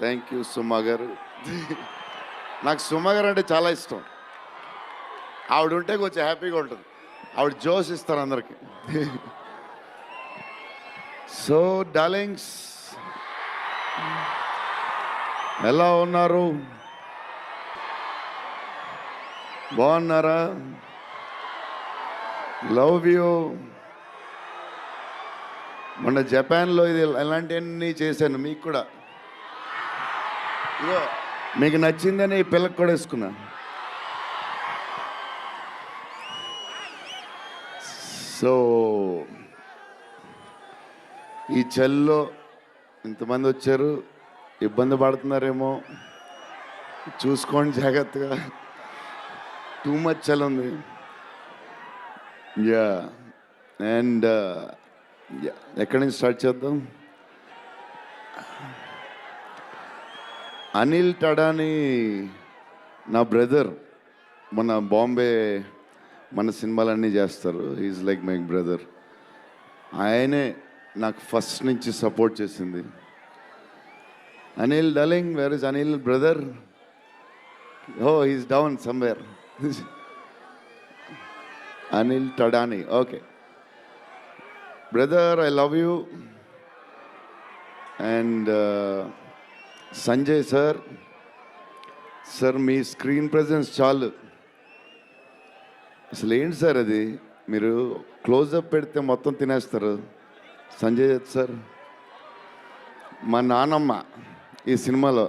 Thank you సుమా గారు. నాకు సుమా గారు అంటే చాలా ఇష్టం. ఆవిడ ఉంటే కొంచెం హ్యాపీగా ఉంటుంది. ఆవిడ జోష్ ఇస్తారు అందరికి. సో డార్లింగ్స్, ఎలా ఉన్నారు? బాగున్నారా? Love you. మొన్న జపాన్లో ఇది ఇలాంటివన్నీ చేశాను మీకు కూడా. ఇదో మీకు నచ్చిందని ఈ పిల్లకి కూడా వేసుకున్నా. సో ఈ చలిలో ఇంతమంది వచ్చారు, ఇబ్బంది పడుతున్నారేమో, చూసుకోండి జాగ్రత్తగా. టూ మచ్ చలి ఉంది. యా అండ్ ఎక్కడి నుంచి స్టార్ట్ చేద్దాం? అనిల్ టడాని నా బ్రదర్. మన బాంబే మన సినిమాలన్నీ చేస్తారు. Is like my brother. ఆయనే నాకు ఫస్ట్ నుంచి సపోర్ట్ చేసింది. Anil darling, where is Anil brother? Oh is down somewhere. Anil Thadani, okay brother, I love you. And Sanjay sir, sir మీ స్క్రీన్ ప్రెజెన్స్ చాలు. అసలు ఏంటి సార్ అది? మీరు క్లోజప్ పెడితే మొత్తం తినేస్తారు. సంజయ్ దత్ సార్, మా నానమ్మ ఈ సినిమాలో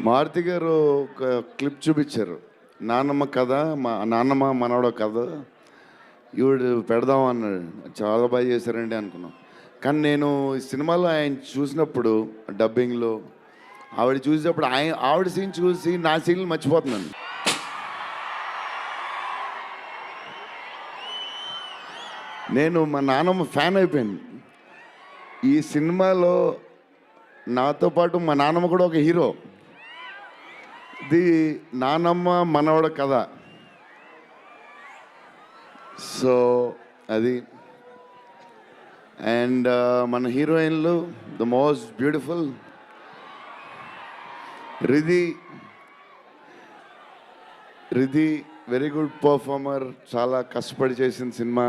మారుతి గారు ఒక క్లిప్ చూపించారు. నానమ్మ కథ, మా నాన్నమ్మ మనవడో కథ, ఈవిడ పెడదాం అన్నాడు. చాలా బాగా చేశారండి అనుకున్నాం. కానీ నేను ఈ సినిమాలో ఆయన చూసినప్పుడు డబ్బింగ్లో ఆవిడ చూసినప్పుడు ఆవిడ సీన్ చూసి నా సీన్లు మర్చిపోతున్నాను. నేను మా నాన్నమ్మ ఫ్యాన్ అయిపోయాను. ఈ సినిమాలో నాతో పాటు మా నాన్నమ్మ కూడా ఒక హీరో. ఇది నానమ్మ మనవడ కథ. సో అది. అండ్ మన హీరోయిన్లు the most beautiful Ridhi. Very good performer. చాలా కష్టపడి చేసిన సినిమా.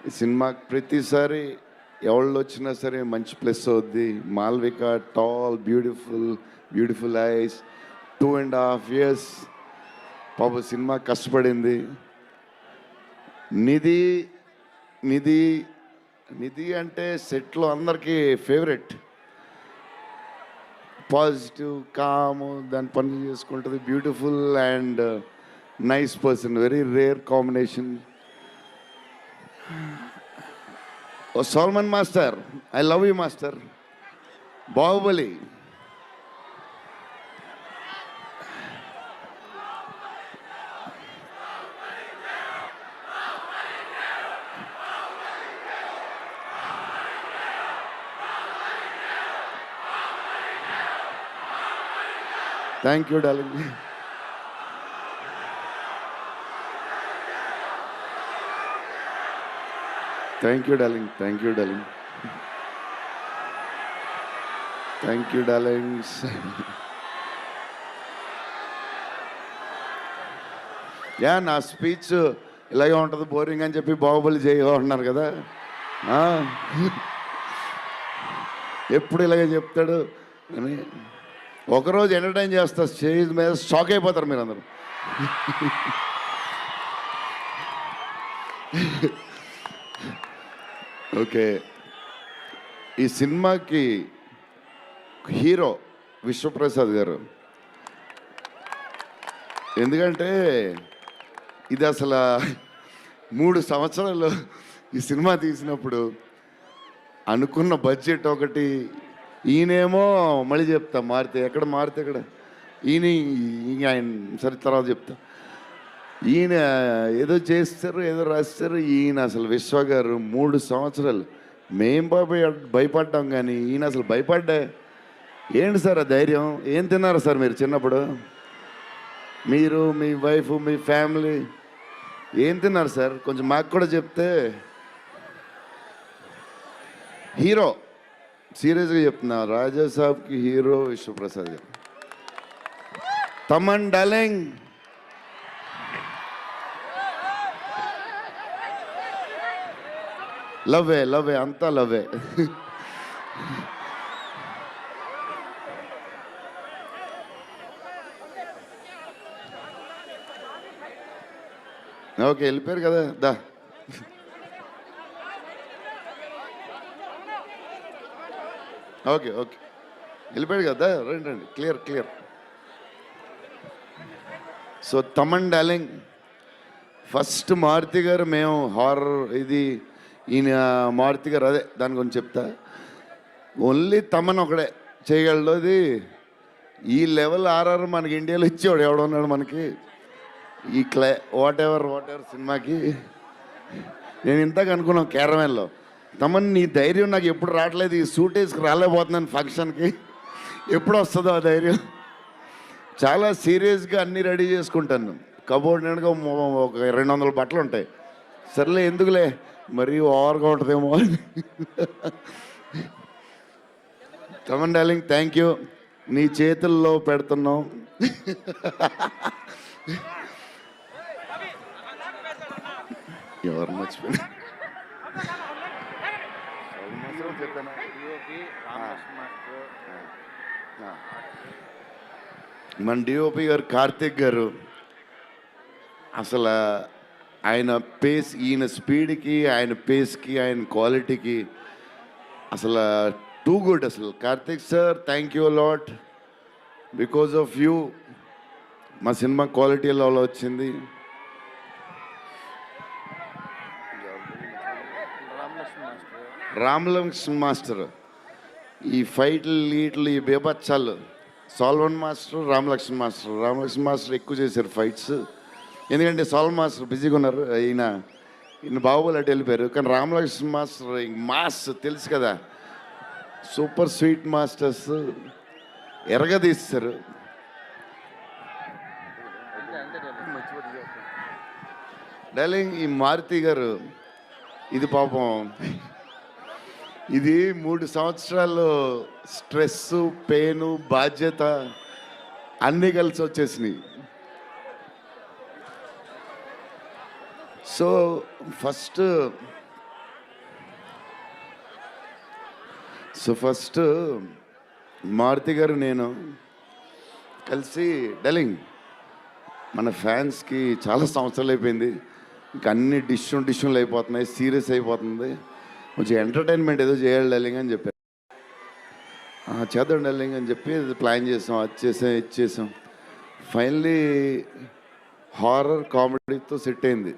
ఈ సినిమాకి ప్రతిసారి ఎవళ్ళు వచ్చినా సరే మంచి ప్లస్ అవుద్ది. Malvika tall, beautiful eyes, 2.5 years పాప సినిమా కష్టపడింది. నిధి అంటే సెట్లో అందరికీ ఫేవరెట్. పాజిటివ్, కామ్, దాని పనులు చేసుకుంటుంది. Beautiful and nice person. Very rare combination. ఓ Salman master, I love you master. Baahubali, thank you darling. Thank you darling. Yeah, నా స్పీచ్ ఇలాగే ఉంటుంది బోరింగ్ అని చెప్పి బాహుబలి చేయన్నారు కదా. ఎప్పుడు ఇలాగే చెప్తాడు అని ఒకరోజు ఎంటర్టైన్ చేస్తా స్టేజ్ మీద, షాక్ అయిపోతారు మీరు అందరూ. ఓకే, ఈ సినిమాకి హీరో విశ్వప్రసాద్ గారు. ఎందుకంటే ఇది అసలు 3 సంవత్సరాలు ఈ సినిమా తీసినప్పుడు అనుకున్న బడ్జెట్ ఒకటి. ఈయనేమో మళ్ళీ చెప్తా మారితే ఎక్కడ ఈయన సరే తర్వాత చెప్తా. ఈయన ఏదో చేస్తారు, ఏదో రాస్తారు. ఈయన అసలు విశ్వ గారు 3 సంవత్సరాలు మేం భయపడ్డాం, కానీ ఈయన అసలు భయపడ్డా. ఏంటి సార్ ఆ ధైర్యం? ఏం తిన్నారు సార్ మీరు చిన్నప్పుడు? మీరు, మీ వైఫ్, మీ ఫ్యామిలీ ఏం తిన్నారు సార్? కొంచెం మాకు కూడా చెప్తే. హీరో సీరియస్గా చెప్తున్నా, రాజా సాబ్కి హీరో విశ్వప్రసాద్ గారు. తమన్ డార్లింగ్, లవ్వే లవ్వే అంతా లవ్వే. ఓకే, వెళ్ళిపోయారు కదా, దా. ఓకే ఓకే, వెళ్ళిపోయాడు కదా, రండి రండి, clear clear. So Thaman darling, first Maruthi గారు, మేము హారర్ ఇది ఈయన మారుతి గారు, అదే దాని గురించి చెప్తా. ఓన్లీ తమన్ ఒకడే చేయగలడు అది. ఈ లెవెల్ ఆర్ఆర్ మనకి ఇండియాలో ఇచ్చేవాడు ఎవడున్నాడు మనకి ఈ వాట్ ఎవర్ సినిమాకి. నేను ఇంతకు అనుకున్నాను కేరళలో, తమన్ నీ ధైర్యం నాకు ఎప్పుడు రావట్లేదు, ఈ సూట్ వేసుకు రాలేకపోతున్నాను ఫంక్షన్కి, ఎప్పుడు వస్తుందో ఆ ధైర్యం. చాలా సీరియస్గా అన్నీ రెడీ చేసుకుంటాను. కబోర్డ్ నిండుగా ఒక 200 బట్టలు ఉంటాయి. సర్లే ఎందుకులే, మరీ ఓవర్గా ఉంటుందేమో అని. తమన్ డార్లింగ్, థ్యాంక్ యూ, నీ చేతుల్లో పెడుతున్నాం. ఎవరు మర్చిపోయినా మన డిఓపి గారు కార్తిక్ గారు, అసలు ఆయన పేస్, ఈయన స్పీడ్కి, ఆయన పేస్కి, ఆయన క్వాలిటీకి అసలు టూ గుడ్. అసలు Karthik sir, thank you lot, because of you మా సినిమా క్వాలిటీ ఎలా వచ్చింది. రామలక్ష్మణ్ మాస్టర్, ఈ ఫైట్లు వీటిలు ఈ బేబచ్చాలు, సాల్వన్ మాస్టర్, రామలక్ష్మణ్ మాస్టర్ ఎక్కువ చేశారు ఫైట్స్. ఎందుకంటే సాల్వన్ మాస్టర్ బిజీగా ఉన్నారు, ఈయన బాహుబలి అటు వెళ్ళిపోయారు. కానీ రామలక్ష్మణ్ మాస్టర్ మాస్ తెలుసు కదా, సూపర్ స్వీట్ మాస్టర్స్ ఎరగదీస్తారు. డార్లింగ్, ఈ మారుతి గారు ఇది పాపం, ఇది 3 సంవత్సరాలు స్ట్రెస్, పెయిన్, బాధ్యత అన్నీ కలిసి వచ్చేసినాయి. సో ఫస్ట్ మారుతి గారు నేను కలిసి, డార్లింగ్ మన ఫ్యాన్స్కి చాలా సంవత్సరాలు అయిపోయింది, ఇంకా అన్ని డిష్యూలు అయిపోతున్నాయి, సీరియస్ అయిపోతుంది, కొంచెం ఎంటర్టైన్మెంట్ ఏదో చేయాలి డార్లింగ్ అని చెప్పారు. చేద్దాం డార్లింగ్ అని చెప్పి ప్లాన్ చేసాం, అది చేసాం. ఫైనలీ హారర్ కామెడీతో సెట్ అయింది.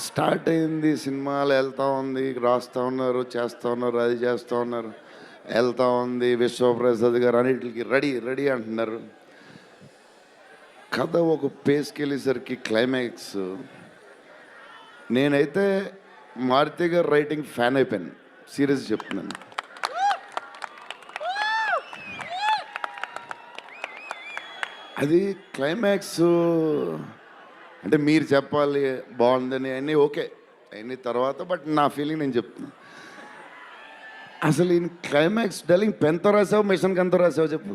స్టార్ట్ అయింది, సినిమాలు వెళ్తూ ఉంది, రాస్తూ ఉన్నారు, చేస్తూ ఉన్నారు, అది చేస్తూ ఉన్నారు, వెళ్తూ ఉంది. విశ్వప్రసాద్ గారు అన్నిటికి రెడీ అంటున్నారు. కథ ఒక పేస్కి వెళ్ళేసరికి క్లైమాక్స్, నేనైతే మారుతి గారు రైటింగ్ ఫ్యాన్ అయిపోయాను, సీరియస్ చెప్తున్నాను. అది క్లైమాక్స్ అంటే మీరు చెప్పాలి బాగుందని అన్నీ ఓకే అన్ని తర్వాత, బట్ నా ఫీలింగ్ నేను చెప్తున్నా. అసలు ఈ క్లైమాక్స్ డార్లింగ్ పెన్తో రాసావు, మిషన్కి ఎంతో రాసావు చెప్పు.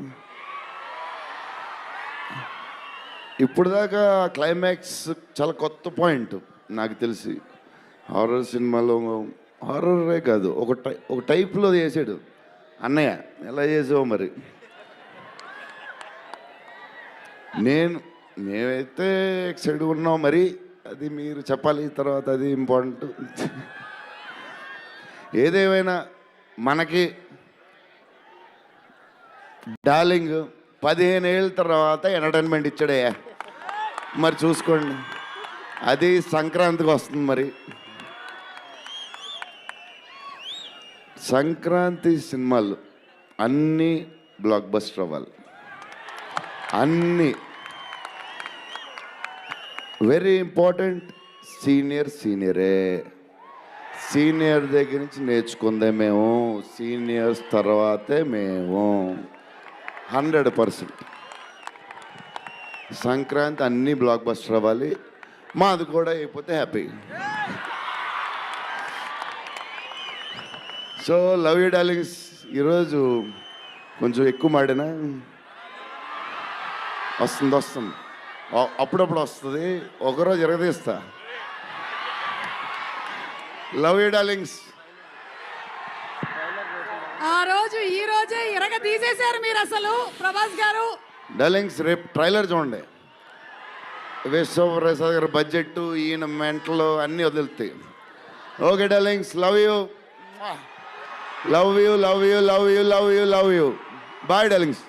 ఇప్పుడు దాకా క్లైమాక్స్ చాలా కొత్త పాయింట్ నాకు తెలిసి. హారర్ సినిమాలో హారరే కాదు, ఒక టైప్లో చేసాడు అన్నయ్య. ఎలా చేసావు మరి? మేమైతే ఎక్సైట్గా ఉన్నాం, మరి అది మీరు చెప్పాలి తర్వాత, అది ఇంపార్టెంట్. ఏదేమైనా మనకి డార్లింగ్ 15 ఏళ్ళ తర్వాత ఎంటర్టైన్మెంట్ ఇచ్చాడే, మరి చూసుకోండి. అది సంక్రాంతికి వస్తుంది. మరి సంక్రాంతి సినిమాలు అన్నీ బ్లాక్ బస్టర్ అవ్వాలి, అన్నీ. Very important, సీనియరే. సీనియర్ దగ్గర నుంచి నేర్చుకుందే మేము, సీనియర్స్ తర్వాతే మేము. 100% సంక్రాంతి అన్నీ బ్లాక్ బస్టర్ అవ్వాలి. మాది కూడా అయిపోతే happy. So love you darlings ఈరోజు కొంచెం ఎక్కువ మాడినా వస్తుంది అప్పుడప్పుడు వస్తుంది, ఒకరోజు ఎరగదీస్తా. Love you darlings. ఆ రోజు ఈ రోజే ఇరగ తీసేశారు మీరు అసలు ప్రభాస్ గారు. డార్లింగ్స్ రేపు ట్రైలర్ చూడండి. విశ్వప్రసాద్ గారి బడ్జెట్, ఈయన మెంటలు అన్నీ వదులుతాయి. Okay darlings, love you love you love you love you love you love you. Bye darlings.